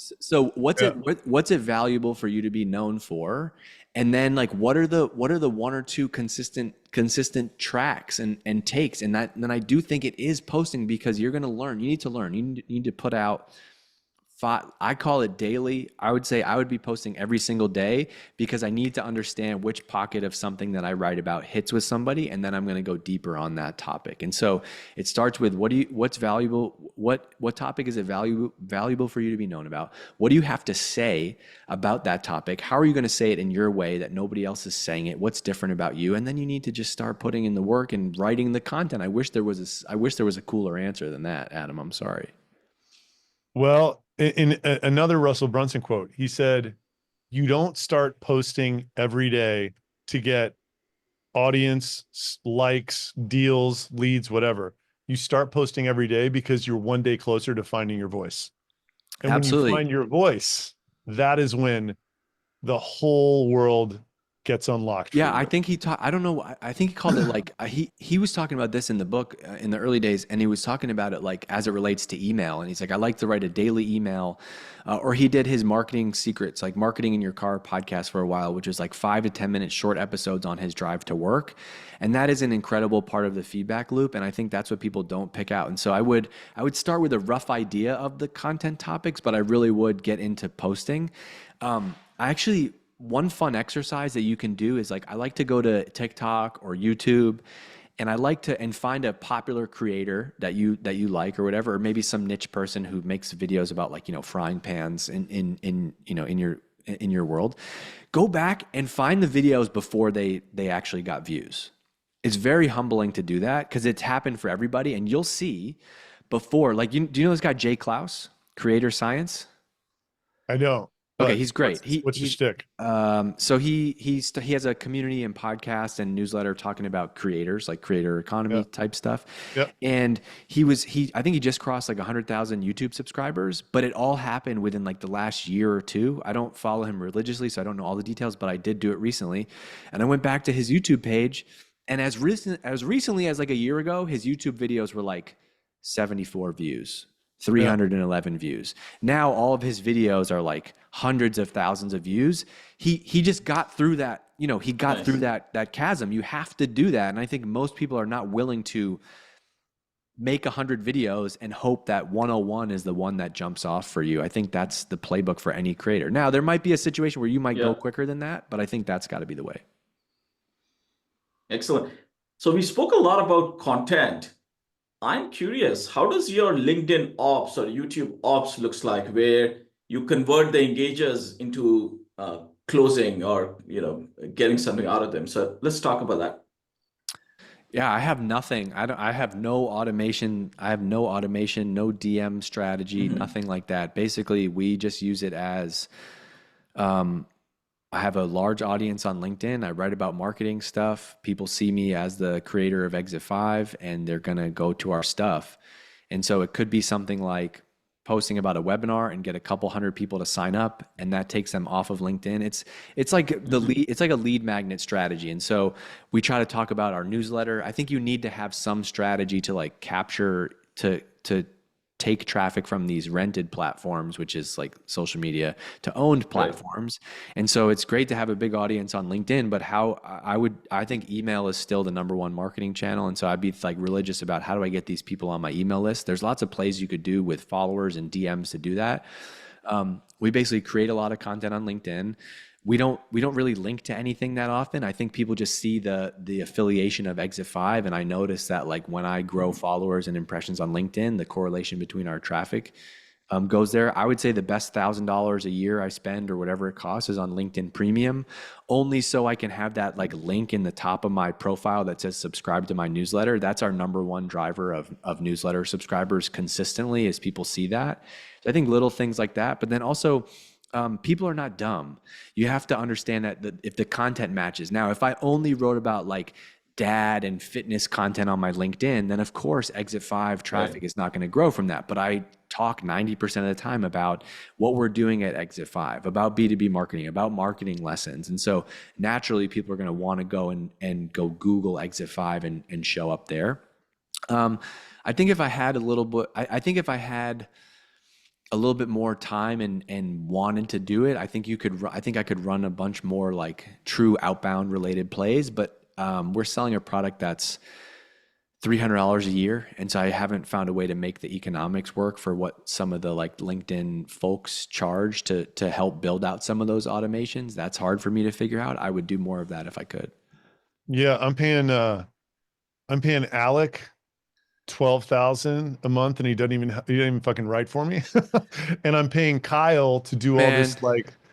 what's it valuable for you to be known for? And then like, what are the one or two consistent tracks and takes? And then I do think it is posting, because you're going to learn. You need to learn. You need to put out. I call it daily. I would say I would be posting every single day, because I need to understand which pocket of something that I write about hits with somebody, and then I'm going to go deeper on that topic. And so it starts with what's valuable, what topic is it valuable for you to be known about? What do you have to say about that topic? How are you going to say it in your way that nobody else is saying it? What's different about you? And then you need to just start putting in the work and writing the content. I wish there was a cooler answer than that, Adam. I'm sorry. Well, in another Russell Brunson quote, he said, "You don't start posting every day to get audience, likes, deals, leads, whatever. You start posting every day because you're one day closer to finding your voice. And Absolutely. when you find your voice, that is when the whole world gets unlocked." Yeah, I think I don't know. I think he called it like he was talking about this in the book in the early days, and he was talking about it like as it relates to email. And he's like, I like to write a daily email, or he did his marketing secrets, like marketing in your car podcast for a while, which is like 5 to 10 minute short episodes on his drive to work. And that is an incredible part of the feedback loop. And I think that's what people don't pick out. And so I would start with a rough idea of the content topics, but I really would get into posting. One fun exercise that you can do is like, I like to go to TikTok or YouTube, and I like to find a popular creator that you like or whatever, or maybe some niche person who makes videos about like, frying pans in your world. Go back and find the videos before they actually got views. It's very humbling to do that, because it's happened for everybody, and you'll see before, like, do you know this guy Jay Klaus, Creator Science? I know. Okay, he's great. What's your shtick? So he has a community and podcast and newsletter talking about creators, like creator economy type stuff. Yep. And I think he just crossed like 100,000 YouTube subscribers, but it all happened within like the last year or two. I don't follow him religiously, so I don't know all the details, but I did do it recently. And I went back to his YouTube page, and as recently as like a year ago, his YouTube videos were like 74 views. 311 views. Now all of his videos are like hundreds of thousands of views. He just got through that, he got through that chasm. You have to do that. And I think most people are not willing to make 100 videos and hope that 101 is the one that jumps off for you. I think that's the playbook for any creator. Now, there might be a situation where you might go quicker than that, but I think that's got to be the way. Excellent. So we spoke a lot about content. I'm curious, how does your LinkedIn ops or YouTube ops looks like, where you convert the engagers into closing or getting something out of them? So let's talk about that. Yeah, I have nothing. I have no automation. I have no automation, no DM strategy, Mhm. nothing like that. Basically, we just use it as I have a large audience on LinkedIn. I write about marketing stuff. People see me as the creator of Exit 5 and they're going to go to our stuff. And so it could be something like posting about a webinar and get a couple hundred people to sign up and that takes them off of LinkedIn. It's like the Mhm. lead, it's like a lead magnet strategy. And so we try to talk about our newsletter. I think you need to have some strategy to like capture to take traffic from these rented platforms, which is like social media, to owned Right. platforms. And so it's great to have a big audience on LinkedIn, but I think email is still the number one marketing channel. And so I'd be like religious about how do I get these people on my email list? There's lots of plays you could do with followers and DMs to do that. We basically create a lot of content on LinkedIn. We don't really link to anything that often. I think people just see the affiliation of Exit 5, and I notice that like when I grow followers and impressions on LinkedIn, the correlation between our traffic goes there. I would say the best $1,000 a year I spend or whatever it costs is on LinkedIn Premium, only so I can have that like link in the top of my profile that says subscribe to my newsletter. That's our number one driver of newsletter subscribers consistently, is people see that. So I think little things like that, but then also people are not dumb. You have to understand that if the content matches. Now, if I only wrote about like dad and fitness content on my LinkedIn, then of course Exit 5 Right. traffic is not going to grow from that. But I talk 90% of the time about what we're doing at Exit 5, about B2B marketing, about marketing lessons. And so naturally people are going to want to go and go Google Exit 5 and show up there. Um, I think if I had a little bit, I think if I had a little bit more time and wanted to do it, I think I could run a bunch more like true outbound related plays. But we're selling a product that's $300 a year, and so I haven't found a way to make the economics work for what some of the like LinkedIn folks charge to help build out some of those automations. That's hard for me to figure out. I would do more of that if I could. Yeah, I'm paying Alec 12,000 a month and he doesn't even fucking write for me. And I'm paying Kyle to do all Man, this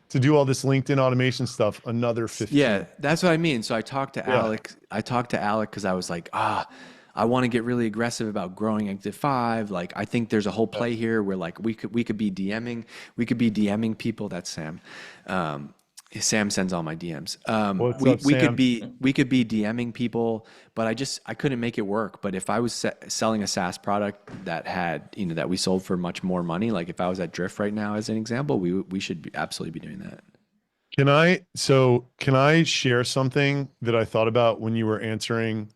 to do all this LinkedIn automation stuff another yeah, 15. that's what I mean. So I talked to Yeah. Alec. I talked to Alec because I was like, I want to get really aggressive about growing Exit 5. Like, I think there's a whole play here where like we could be DMing people. That's Sam. Um, Sam sends all my DMs. What's up, Sam? We could be DMing people, but I couldn't make it work. But if I was selling a SaaS product that had that we sold for much more money, like if I was at Drift right now as an example, we should absolutely be doing that. Can I share something that I thought about when you were answering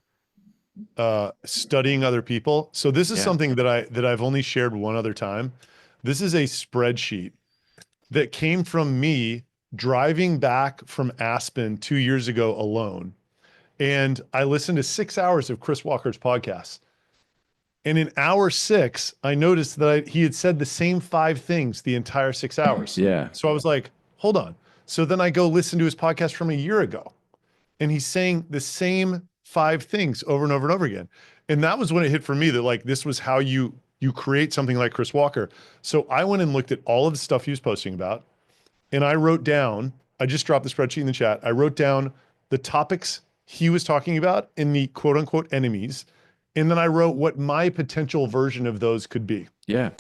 studying other people? So this is Yeah. something that I've only shared one other time. This is a spreadsheet that came from me driving back from Aspen 2 years ago alone. And I listened to 6 hours of Chris Walker's podcast. And in hour six, I noticed that he had said the same five things the entire 6 hours. Yeah. So I was like, hold on. So then I go listen to his podcast from a year ago, and he's saying the same five things over and over and over again. And that was when it hit for me that like this was how you create something like Chris Walker. So I went and looked at all of the stuff he was posting about, and I wrote down, I just dropped the spreadsheet in the chat. I wrote down the topics he was talking about in the quote unquote enemies. And then I wrote what my potential version of those could be. Yeah.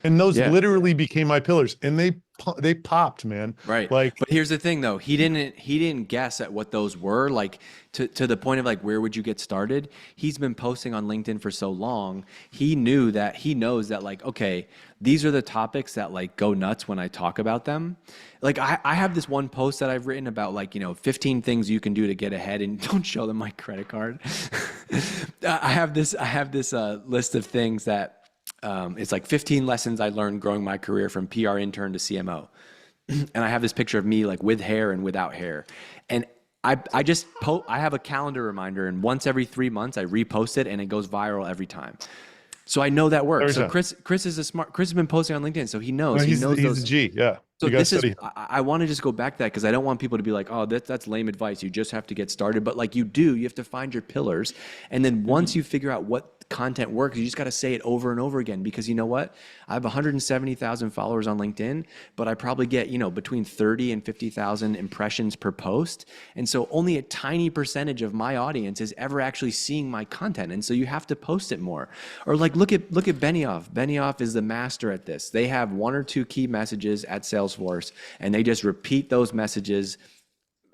And those Yeah. literally became my pillars, and they popped, man. Right. Like, But here's the thing though. He didn't guess at what those were, like to the point of like where would you get started? He's been posting on LinkedIn for so long. He knows that like, okay, these are the topics that like go nuts when I talk about them. Like I have this one post that I've written about like, 15 things you can do to get ahead, and don't show them my credit card. I have this list of things that it's like 15 lessons I learned growing my career from PR intern to CMO. And I have this picture of me like with hair and without hair. And I have a calendar reminder, and once every 3 months I repost it and it goes viral every time. So I know that works. every So time. Chris has been posting on LinkedIn, so he knows. No, He knows he's those. a G. Yeah. So You got to this is, study. I want to just go back to that because I don't want people to be like, oh, that's lame advice. You just have to get started. But like you do, you have to find your pillars. And then once you figure out what content works, you just got to say it over and over again because you know what? I have 170,000 followers on LinkedIn, but I probably get, between 30 and 50,000 impressions per post. And so only a tiny percentage of my audience is ever actually seeing my content. And so you have to post it more. Or like look at Benioff. Benioff is the master at this. They have one or two key messages at Salesforce and they just repeat those messages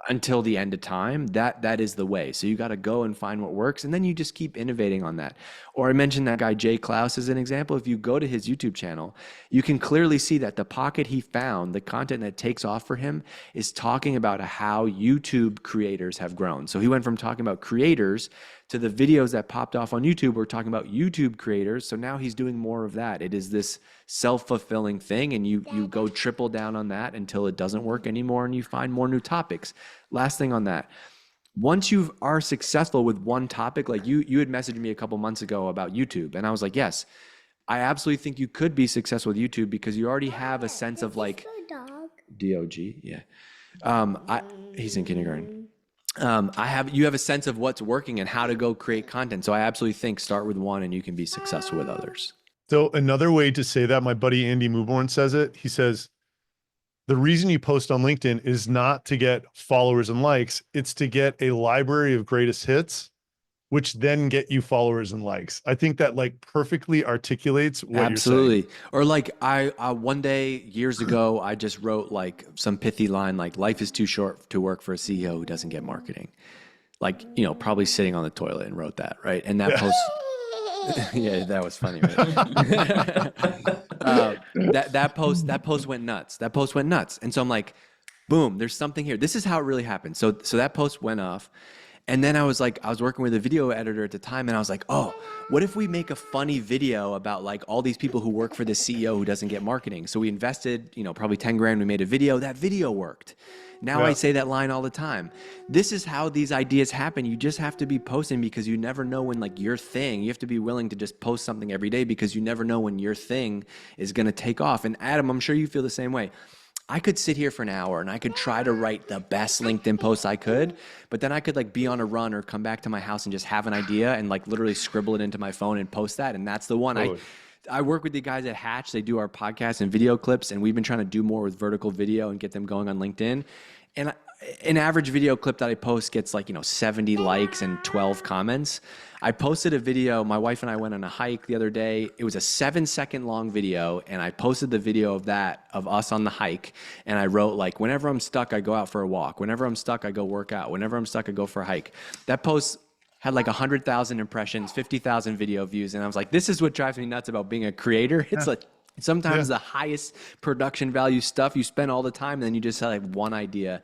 until the end of time. That is the way. So you got to go and find what works, and then you just keep innovating on that. Or I mentioned that guy Jay Klaus as an example. If you go to his YouTube channel, you can clearly see that the pocket he found, the content that takes off for him, is talking about how YouTube creators have grown. So he went from talking about creators to the videos that popped off on YouTube were talking about YouTube creators. So now he's doing more of that. It is this self-fulfilling thing, and you go triple down on that until it doesn't work anymore, and you find more new topics. Last thing on that. Once you are successful with one topic, like you had messaged me a couple months ago about YouTube, and I was like, yes, I absolutely think you could be successful with YouTube because you already have a sense of like dog, yeah. He's in kindergarten. You have a sense of what's working and how to go create content. So I absolutely think start with one and you can be successful with others. So another way to say that, my buddy Andy Muborn says it. He says, the reason you post on LinkedIn is not to get followers and likes. It's to get a library of greatest hits, which then get you followers and likes. I think that like perfectly articulates what you're saying. Absolutely. Or like I one day years ago, I just wrote like some pithy line like life is too short to work for a CEO who doesn't get marketing. Like, probably sitting on the toilet and wrote that, right? And that post yeah, that was funny, right? That post went nuts. That post went nuts. And so I'm like, boom, there's something here. This is how it really happened. So that post went off. And then I was working with a video editor at the time, and I was like, oh, what if we make a funny video about like all these people who work for the CEO who doesn't get marketing? So we invested, probably 10 grand. We made a video. That video worked. Now I say that line all the time. This is how these ideas happen. You just have to be posting because you never know when like your thing, you have to be willing to just post something every day because you never know when your thing is going to take off. And Adam, I'm sure you feel the same way. I could sit here for an hour and I could try to write the best LinkedIn posts I could, but then I could like be on a run or come back to my house and just have an idea and like literally scribble it into my phone and post that. And that's the one. Totally. I work with the guys at Hatch. They do our podcast and video clips, and we've been trying to do more with vertical video and get them going on LinkedIn. And an average video clip that I post gets like, 70 likes and 12 comments. I posted a video. My wife and I went on a hike the other day. It was a 7-second long video, and I posted the video of us on the hike. And I wrote like, whenever I'm stuck, I go out for a walk. Whenever I'm stuck, I go work out. Whenever I'm stuck, I go for a hike. That post had like 100,000 impressions, 50,000 video views. And I was like, this is what drives me nuts about being a creator. It's like, sometimes the highest production value stuff you spend all the time, and then you just have like one idea.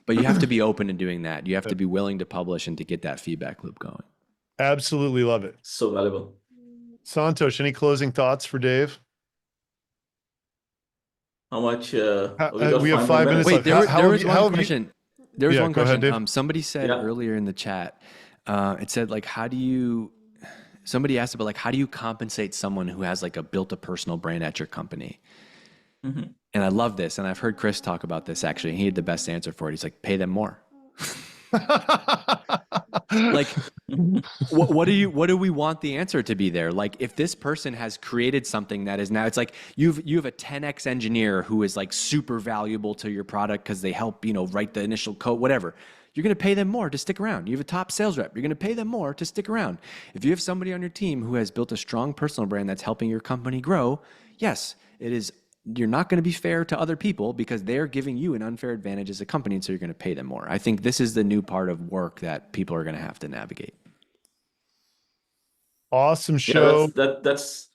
But you have to be open to doing that. You have to be willing to publish and to get that feedback loop going. Absolutely love it. So valuable. Santosh, any closing thoughts for Dave? How much? We have 5 minutes Wait, left. there was one question. There was one question. Ahead, somebody said earlier in the chat, it said like, somebody asked about like, how do you compensate someone who has like built a personal brand at your company? Mm-hmm. And I love this. And I've heard Chris talk about this actually. And he had the best answer for it. He's like, pay them more. Like, what do we want the answer to be there? Like, if this person has created something that is now, it's like you have a 10x engineer who is like super valuable to your product because they help, write the initial code, whatever. You're going to pay them more to stick around. You have a top sales rep. You're going to pay them more to stick around. If you have somebody on your team who has built a strong personal brand that's helping your company grow, yes, it is. You're not going to be fair to other people because they're giving you an unfair advantage as a company, and so you're going to pay them more. I think this is the new part of work that people are going to have to navigate. Awesome show. That's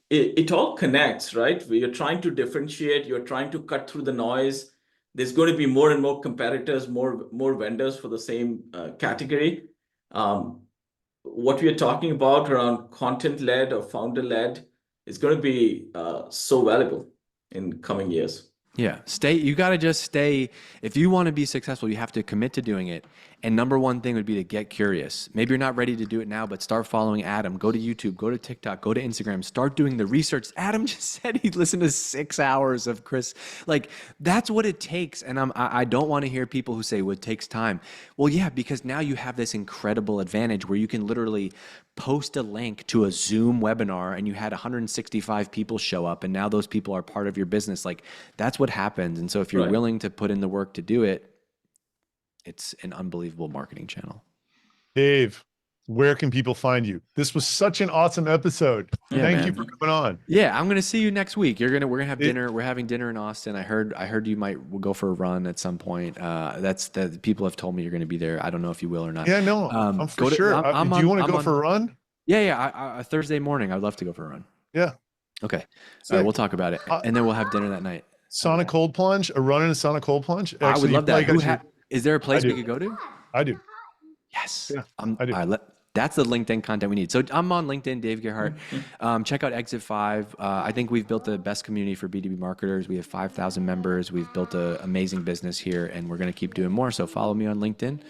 it all connects, right? You're trying to differentiate, you're trying to cut through the noise. There's going to be more and more competitors, more vendors for the same category. What we are talking about around content-led or founder-led is going to be so valuable in coming years. Yeah. You got to just stay. If you want to be successful, you have to commit to doing it. And number one thing would be to get curious. Maybe you're not ready to do it now, but start following Adam. Go to YouTube, go to TikTok, go to Instagram, start doing the research. Adam just said he listened to 6 hours of Chris. Like, that's what it takes. And I don't want to hear people who say, well, it takes time. Well, yeah, because now you have this incredible advantage where you can literally post a link to a Zoom webinar and you had 165 people show up and now those people are part of your business. Like, that's what happens. And so if you're willing to put in the work to do it, it's an unbelievable marketing channel. Dave, where can people find you? This was such an awesome episode. Yeah, Thank you man. for coming on. Yeah, I'm gonna see you next week. We're gonna have dinner. We're having dinner in Austin. I heard you might go for a run at some point. That's the people have told me you're gonna be there. I don't know if you will or not. Yeah, no, I'm for sure. Do you want to go for a run? Yeah. Thursday morning. I'd love to go for a run. Yeah. Okay. We'll talk about it, and then we'll have dinner that night. Sauna cold plunge, a run in a sauna cold plunge. Actually, I would love that. Is there a place we could go to? I do. Yes. Yeah, I do. That's the LinkedIn content we need. So I'm on LinkedIn, Dave Gerhardt. Check out Exit 5. I think we've built the best community for B2B marketers. We have 5,000 members. We've built an amazing business here, and we're going to keep doing more. So follow me on LinkedIn.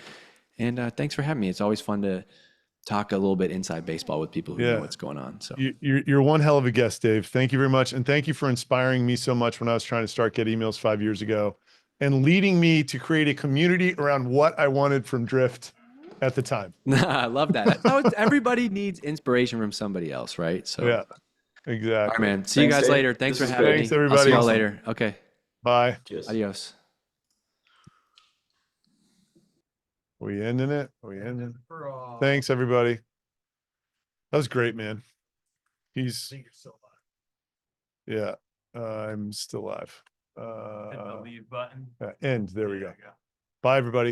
And thanks for having me. It's always fun to talk a little bit inside baseball with people who know what's going on. So you're one hell of a guest, Dave. Thank you very much. And thank you for inspiring me so much when I was trying to start Get Emails 5 years ago and leading me to create a community around what I wanted from Drift at the time. I love that. Everybody needs inspiration from somebody else, right? So yeah, exactly. All right, man. See you guys later. Thanks for having me. Thanks, everybody. I'll see y'all later. Okay. Bye. Cheers. Adios. We ending it? Thanks, everybody. That was great, man. Yeah, I'm still live. Hit the leave button. End. There we go. Bye, everybody.